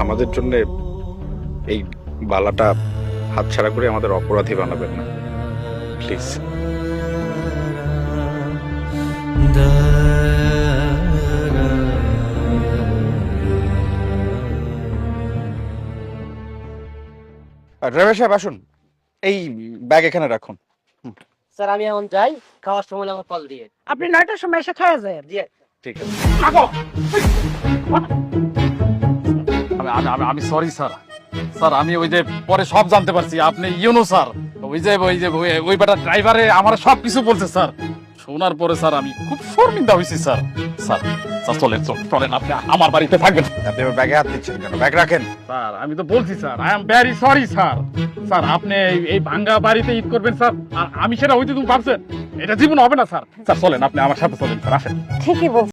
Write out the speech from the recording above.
আমাদের জন্য এই বালাটা হাতছাড়া করে আমাদের অপরাধী বানাবেন না প্লিজ। ড্রাইভার সাহেব আসুন, এই ব্যাগ এখানে রাখুন। স্যার আমি এখন যাই, খাওয়ার সময় আমার কল দিয়ে। আপনি 9টার সময় এসে খাওয়া যায়। জি ঠিক আছে। আমি সরি স্যার। স্যার আমি ওই যে পরে সব জানতে পারছি আপনি ইউনো স্যার, ওই বেটা ড্রাইভারে আমার সব কিছু বলছে স্যার। শোনার পরে স্যার আমি খুব শর্মিন্দা হয়েছি স্যার। স্যার স্যার চলেন আপনি আমার বাড়িতে থাকবেন। আপনি আমার ব্যাগে হাত দিচ্ছেন কেন? ব্যাগ রাখেন। স্যার আমি তো বলছি sir, I am very sorry sir. Sir আপনি এই ভাঙ্গা বাড়িতে ঈদ করবেন স্যার, আর আমি সেটা হইতে তুমি ভাবছেন? এটা জীবন হবে না স্যার। স্যার চলেন, আপনি আমার সাথে চলেন স্যার, আসেন। ঠিকই বলছেন।